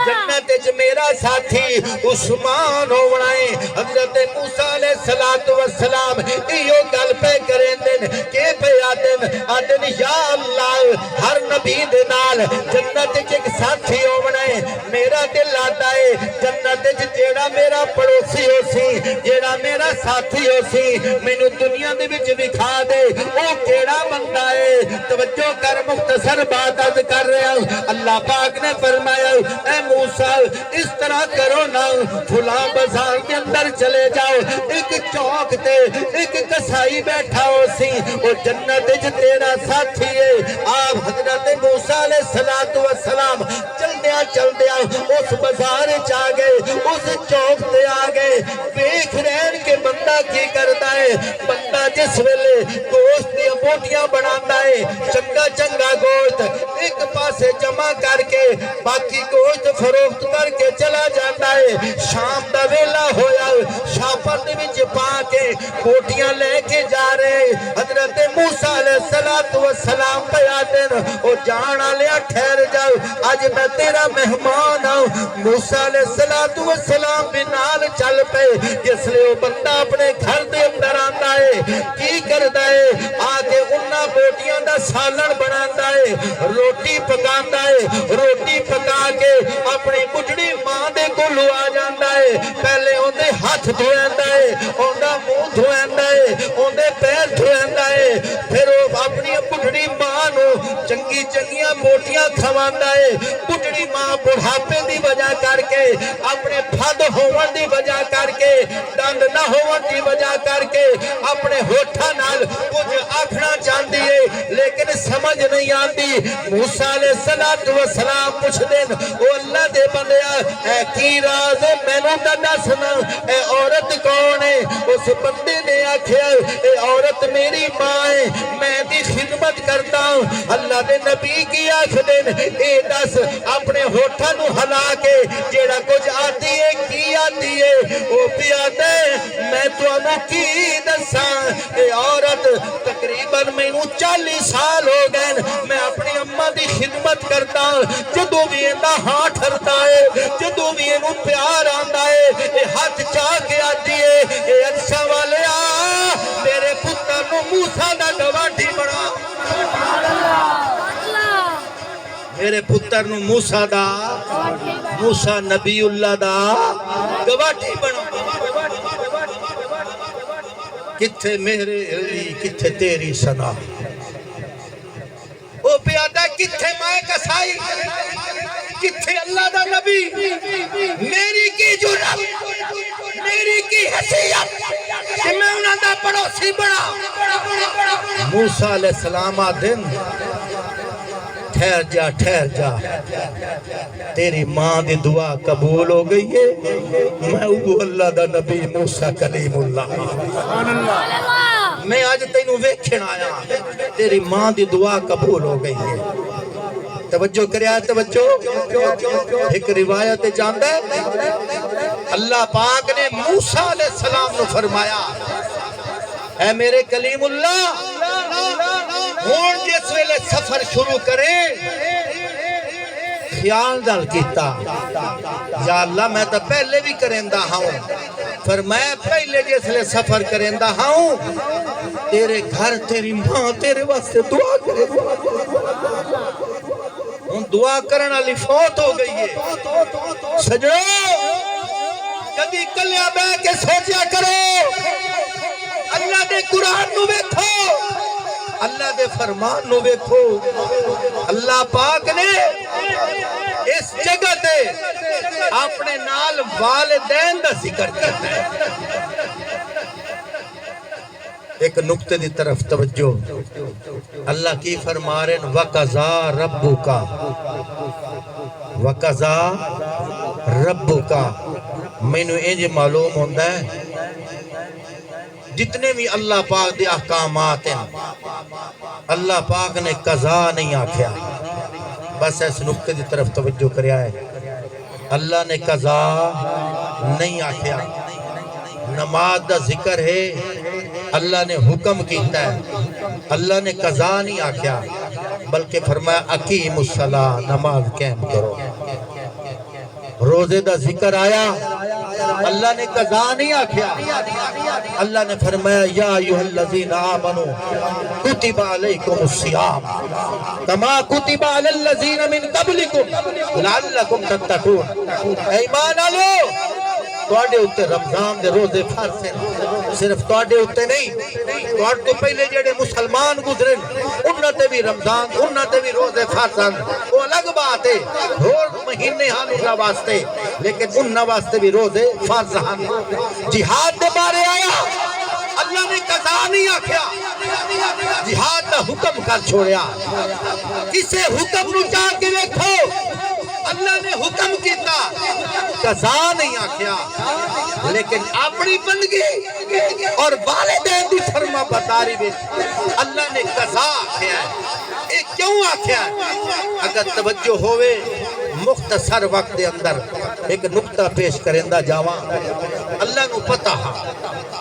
جنت وچ میرا ساتھی عثمان ہونا ہے۔ حضرت موسیٰ علیہ السلام ایو گل پہ کریں دن کہ پہ آدن یا اللہ ہر نبی دے نال جنت وچ ایک ساتھی ہونا ہے۔ میرا دل آتا ہے جنت وچ جیڑا میرا پڑوسی ہو سی، جیڑا میرا ساتھی ہو سی، مینوں دنیا دے وچ دکھا دے او کیڑا بندہ ہے۔ توجہ کر مختصر بات عرض کر رہا ہوں۔ اللہ پاک نے فرمایا اے موسیٰ اس طرح کرو نا، فلاں بازار کے اندر چلے جاؤ، ایک چوک تے ایک کسائی بیٹھا ہو سی، وہ جنت وچ تیرا ساتھی ہے۔ آپ حضرت موسیٰ علیہ السلام چل دیا اس بازار چاہ گئے، اس چوک تے آ گئے، دیکھ رہن کہ بندہ کی کرتا ہے۔ بندہ جس ویلے گوشت دیا بوٹیاں بناتا ہے، چنگا چنگا گوشت ایک پاسے جمع کر کے باقی گوشت فروخت کر کے چلا جاتا ہے۔ شام دا ویلا ہویا، شاپر دے وچ پا کے بوٹیاں لے کے جا رہے۔ حضرت موسیٰ علیہ السلام پہ آتے ہیں او جانا لیا ٹھہر جاؤ، آج میں تیرا مہمان ہوں۔ موسیٰ علیہ السلام بھی نال چل پہ، جس لئے وہ بندہ اپنے گھر دے اندر آتا ہے، کی کرتا ہے آگے انہاں بوٹیاں دا سالن بناتا ہے، روٹی پکاتا ہے، روٹی پکا کے اپنی بڑھڑی ماں دے کو لو آ جاندہ ہے۔ پہلے اندے ہاتھ دھویندا ہے، اندہ منہ دھویندا ہے، اندے پیر دھویندا ہے، پھر وہ اپنی بڑھڑی ماں نو چنگی چنگیاں بوٹیاں کھواندا ہے۔ بڑھڑی ماں بڑھاپے دی وجہ کر کے، اپنے پھد ہون دی وجہ کر کے، دند نہ ہون دی وجہ کر کے اپنے ہوٹھا نال کچھ آکھنا چاندی ہے لیکن سمجھ نہیں آندی۔ موسیٰ علیہ السلام پوچھ دین او اللہ دے بندیا اے کی راز ہے مینوں دا دسنا، اے عورت کون ہے؟ اس بندے نے آکھیا اے عورت میری ماں ہے، میں دی خدمت کرتا ہوں۔ اللہ دے نبی کی آکھ دین اے دس اپنے ہوٹھا نو ہلا کے جیڑا کچھ آتی ہے کی آتی ہے؟ او بھی آتا ہے میں تو انہوں کی دساں اے عورت تقریباً مینوں 40 سال ہو گئے میں اپنی اماں دی خدمت کرتا ہوں۔ جدو بھی اندہ ہاں ٹھرتا ہے، جدو بھی انہوں پیار آندہ ہے، اے ہاتھ چاہ کے آتی ہے اے اچھا والے میرے پتر نو موسیٰ دا گواٹھی بڑھا، میرے پتر نو موسیٰ دا، موسیٰ نبی اللہ دا گواٹھی بڑھا۔ کتھے میرے علی کتھے تیری سنا، او پیادہ کتھے مائے کسائی، کتھے اللہ دا نبی، میری کی جرم، میری کی حیثیت کہ میں انہاں دا پڑوسی بڑا۔ موسیٰ علیہ السلام آدھن ٹھہر جا تیری ماں دی دعا قبول ہو گئی ہے، میں وہ اللہ دا نبی موسیٰ کلیم اللہ، میں آج تینوں ویکھن آیا تیری ماں دی دعا قبول ہو گئی ہے۔ توجہ کریا توجہ، ایک روایت جاندہ ہے اللہ پاک نے موسیٰ علیہ السلام نے فرمایا اے میرے کلیم اللہ ہون جس ویلے سفر شروع کرے خیال دل کیتا یا اللہ میں تو پہلے بھی کرندہ ہوں فرمایا پہلے جسلے سفر کرندہ ہاں تیرے گھر تیری ماں تیرے واسطے دعا کرے ان دعا کرنا لی فوت ہو گئی ہے سجنوں کبھی کلیا بے کے سوچیا کرو اللہ دے قرآن نو بیٹھو اللہ دے فرمان نو بیٹھو اللہ پاک نے اس جگہ تے اپنے نال والدین دا ذکر کرتا ہے ایک نقطے دی طرف توجہ اللہ کی فرما رہے ہیں وَقَضَا رَبُّكَ وَقَضَا رَبُّكَ میں نے انج معلوم ہوندہ ہے جتنے بھی اللہ پاک دے احکامات ہیں اللہ پاک نے قضا نہیں آکھیا بس اس نقطے دی طرف توجہ کریا ہے اللہ نے قضا نہیں آکھیا نماز دا ذکر ہے اللہ نے حکم کیتا ہے اللہ نے قضا نہیں آکھیا بلکہ فرمایا اقیم الصلاۃ نماز قائم کرو روزے دا ذکر آیا اللہ نے قضا نہیں آکھیا اللہ نے فرمایا یا ایھا الذین آمنوا کتب علیکم الصیام کما کتب علی الذین من قبلکم لعلکم تتقون اے ایمان والو تواڈے اوتے رمضان دے روزے فرض ہیں صرف تواڈے اوتے نہیں تواڈے تو پہلے جڑے مسلمان گزرے انہاں تے بھی رمضان انہاں تے بھی روزے فرض ہیں وہ الگ بات ہے روز مہینے ہاں انہاں واسطے لیکن انہاں واسطے بھی روزے فرض ہیں جہاد دے بارے آیا اللہ نے قضا نہیں آکھیا جہاد دا حکم کر چھوڑیا کسے حکم نو چاہ کے دیکھو اللہ نے حکم کیتا قضا نہیں آکھیا لیکن اپنی بندگی اور والدین دی فرما برداری میں اللہ نے قضا آکھیا ہے یہ کیوں آکھیا ہے اگر توجہ ہوئے مختصر وقت دے اندر ایک نقطہ پیش کرندہ جاواں اللہ نو پتہ ہا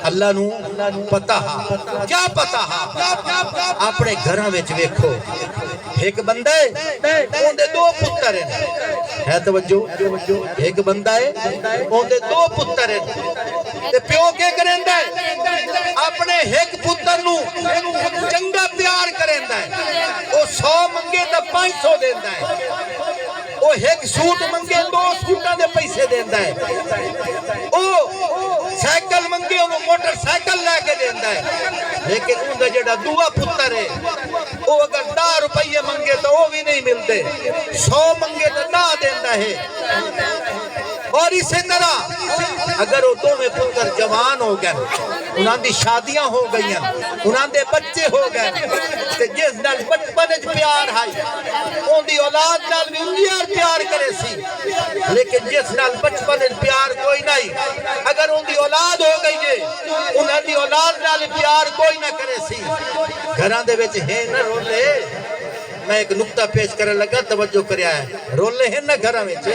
اللہ نو پتہ ہا کیا پتہ ہا اپنے گھراں وچ ویکھو ایک بندہ ہے اندے دو پتر ہیں ہے توجہ ایک بندہ ہے اندے دو پتر ہیں تے پیو کے کریندا ہے اپنے ایک پتر نو چنگا پیار کریندا ہے او 100 منگے تے 500 دیندا ہے او ایک سوٹ منگے 2 سوٹاں دے پیسے دیندا ہے او سائیکل منگے او موٹر سائیکل لے کے دیندا ہے لیکن اوندا جڑا دوسرا پتر ہے او اگر 10 روپے منگے تو وہ بھی نہیں ملتے 100 منگے تو نہ دیندا ہے اور اسی طرح اگر وہ دو میں پتر جوان ہو گئے انہاں دی شادیاں ہو گئی انہاں دے بچے ہو گئے تے جس نال بچپن وچ پیار ہے اون دی اولاد نال بھی انجیار پیار کرے سی لیکن جس نال بچپن وچ پیار کوئی نہیں اگر اون دی اولاد ہو گئی ہے انہاں دی اولاد نال پیار کوئی نہ کرے سی گھراں دے وچ ہے نہ رولے میں ایک نقطہ پیش کرنے لگا توجہ کریا ہے رولے ہیں نہ گھراں وچ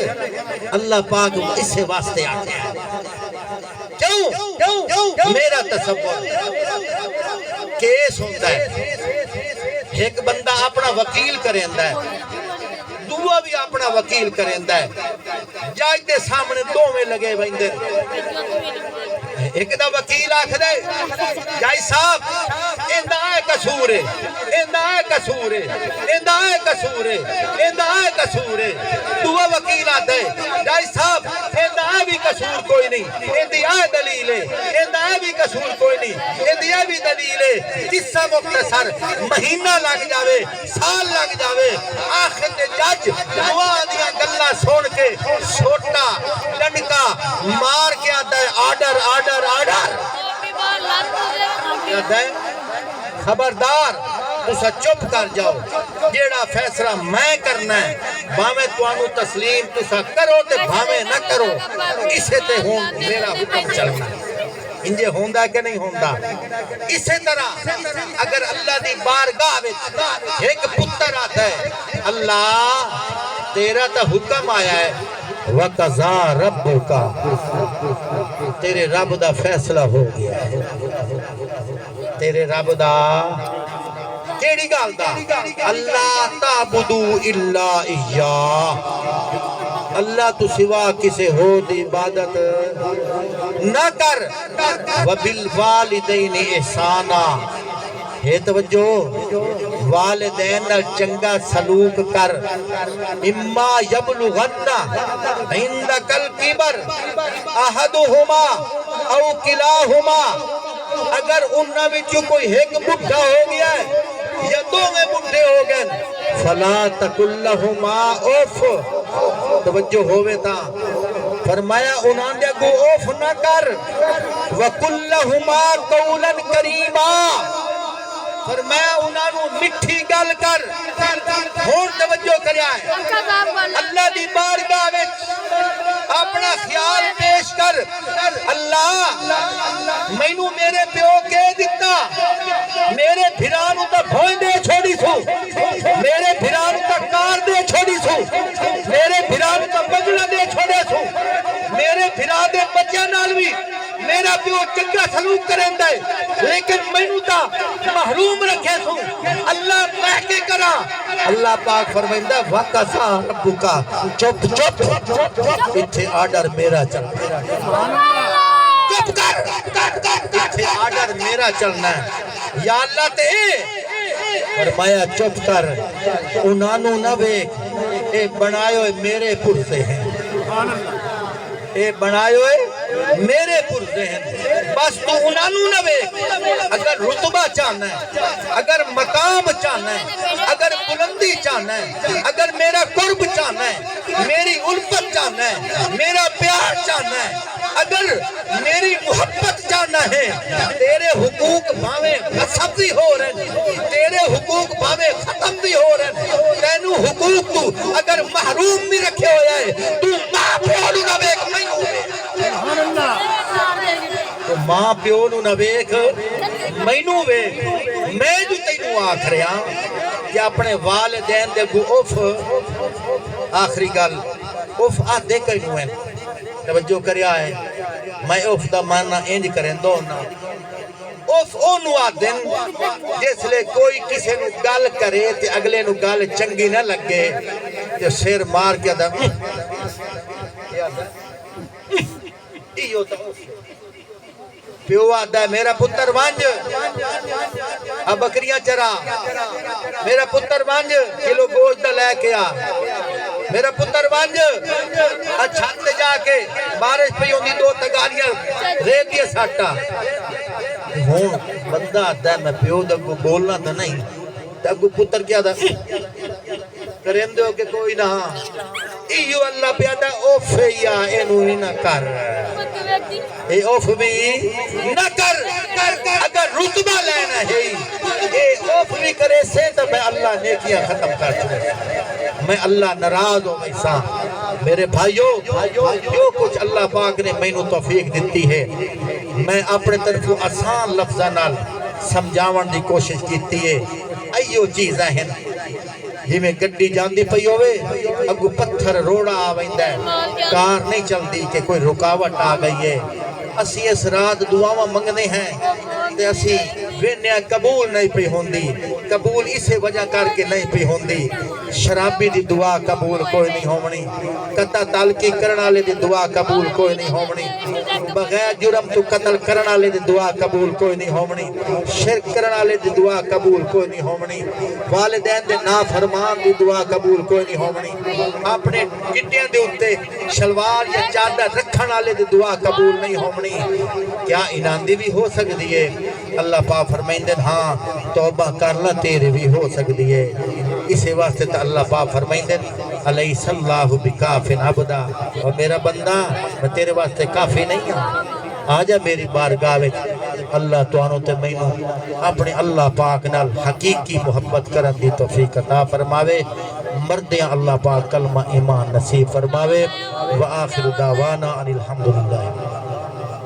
اللہ پاک اسے واسطے آتے ہیں کیوں میرا تصور کیس ہوتا ہے ایک بندہ اپنا وکیل کریندا ہے دوسرا بھی اپنا وکیل کریندا ہے جج دے سامنے دوویں لگے ویندے ایک دا وکیل آکھ دے جج صاحب ایندا ہے قصور ہے ایندا ہے قصور ہے ایندا ہے قصور ہے ایندا ہے قصور ہے دوسرا وکیل آتا ہے جج صاحب ایندا ہے بھی قصور کوئی نہیں ایندی ہے دلیل ہے ایندا ہے بھی قصور کوئی نہیں ایندی ہے بھی دلیل ہے قصہ مختصر مہینہ لگ جاوے سال لگ جاوے آخر تے جج دعا دیاں گلاں سن کے چھوٹا ڈنڈکا مار کے آتا ہے آرڈر آرڈر آرڈر کہتا ہے خبردار تسا چپ کر جاؤ جیڑا فیصلہ میں کرنا ہے بھاویں توانو تسلیم تسا کرو تے بھاویں نہ کرو اسے تے ہون میرا حکم چلنا انجے ہوندہ کہ نہیں ہوندہ اسی طرح اگر اللہ دی بارگاہ وچ ایک پتر آتا ہے اللہ تیرا تا حکم آیا ہے وَقَضَا رَبُّكَ تیرے رب دا فیصلہ ہو گیا ہے تیرے رب دا کیڑی گال دا اللہ تعبدو الا ایا اللہ تو سوا کسے ہو دی عبادت نہ کر وبالوالدین احسانا ہے توجہ والدین نال چنگا سلوک کر اما یبلغن عندک الکبر احدہما او کلاہما اگر انہاں وچوں کوئی ایک بڈھا ہو گیا ہے یا دو میں بڈھے ہو گئے فلا تقل لہما اوف توجہ ہوئے تا فرمایا انہاں دے کو اوف نہ کر وقل لہما قولا کریما فرمایا انہاں نو مٹھی گل کر ہون توجہ کریا ہے اللہ دی بارگاہ وچ اپنا خیال پیش کر اللہ مینوں میرے پیو کہہ دیتا میرے بھرانو تا بھوئیں دے چھوڑی سو میرے بھرانو تا کار دے چھوڑی سو میرے بھرانو تا بگلہ دے چھوڑے سو میرے بھرا دے بچہ نال بھی میرا پیو چنگا سلوک کریں دے لیکن مینوں تا محروم رکھے سو اللہ میں کے کرا اللہ پاک فرمائندہ وَقَسَا رَبُّكَ چپ چپ اتھے آرڈر میرا چل چپ کر اتھے آرڈر میرا چلنا ہے یا اللہ تے فرمایا چپ کر انہانو نہ بیک اے بنائے ہوئے میرے پرسے ہیں اے بنائے ہوئے میرے پرسے ہیں بس تو انہانو نہ بیک اگر رتبہ چاہنا ہے اگر مقام چاہنا ہے اگر بلندی چاہنا ہے اگر میرا قرب چاہنا ہے میری الفت چاہنا ہے میرا پیار چاہنا ہے اگر میری محبت چاہنا ہے تیرے حقوق بھاویں ختم بھی ہو رہے ہیں تیرے حقوق بھاویں ختم بھی ہو رہے ہیں تینو حقوق تو اگر محروم بھی رکھے ہوئے ہیں تو ماں پیو نو نہ بیک تو ماں پیو نو نہ بیک مینوں بیک میں جو تینوں آکھ رہا کہ اپنے والدین دے گو اوف آخری گل اوف آدھے کینوں ہیں توجہ کریا ہے میں اوف دا ماننا انج کریں دو نا اوف اونو آدھن جس لئے کوئی کسی نو گل کرے تے اگلے نو گل چنگی نہ لگے تے سیر مار کیا دا ایو تا پیو آدھا ہے میرا پتر وانج اب بکریاں چرا میرا پتر وانج کلو گوشت لے کے آ میرا پتر وانج چھت جا کے بارش پہ ہوندی دو تگالیاں ریت یہ ساٹا ہون بندہ آدھا ہے میں پیو دا کو بولنا تھا نہیں تاکو پتر کیا دا کریں دو کہ کوئی نہ ایو اللہ پیادا اوف یا اینو ہی نہ کر اے اوف بھی نہ کر اگر رتبہ لینا ہے اے اوف بھی کرے سے تو میں اللہ نیکیاں ختم کر چکے میں اللہ ناراض ہوں ایسا میرے بھائیوں جو کچھ اللہ پاک نے میں نو توفیق دیتی ہے میں اپنے طرف آسان لفظہ نال سمجھاون دی کوشش کیتی ہے ایو چیزیں ہیں ہی میں گڈی جاندی پئی ہوئے اگو پتھر روڑا آوائندہ ہے کار نہیں چلتی کہ کوئی رکاوٹ آ گئی ہے اسی اس رات دعاواں منگنے ہیں تے اسی وینیا قبول نہیں پہ ہوندی قبول اسے وجہ کر کے نہیں پہ ہوندی شرابی دی دعا قبول کوئی نہیں ہومنی قطع تعلقی کرنا لے دی دعا قبول کوئی نہیں ہومنی بغیر جرم تو قتل کرنا لے دی دعا قبول کوئی نہیں ہومنی شرک کرنا لے دی دعا قبول کوئی نہیں ہومنی والدین دے نافرمان دی دعا قبول کوئی نہیں ہومنی اپنے گٹیاں دے اتے شلوار یا چادر رکھنا لے دی دعا قبول نہیں ہومنی کیا اناندی بھی ہو سکتی ہے اللہ پاک فرمائندے ہاں توبہ کرنا تیرے بھی ہو سکتی ہے اسے واسطے تو اللہ پاک فرمائندے علیہ اللہ بکافن عبدا اور میرا بندہ میں تیرے واسطے کافی نہیں ہوں آجا میری بارگاہ میں اللہ توانو تے مینوں اپنے اللہ پاک نال حقیقی محبت کرن دی توفیق عطا فرماوے مردیاں اللہ پاک کلمہ ایمان نصیب فرماوے وآخر دعوانا ان الحمدللہ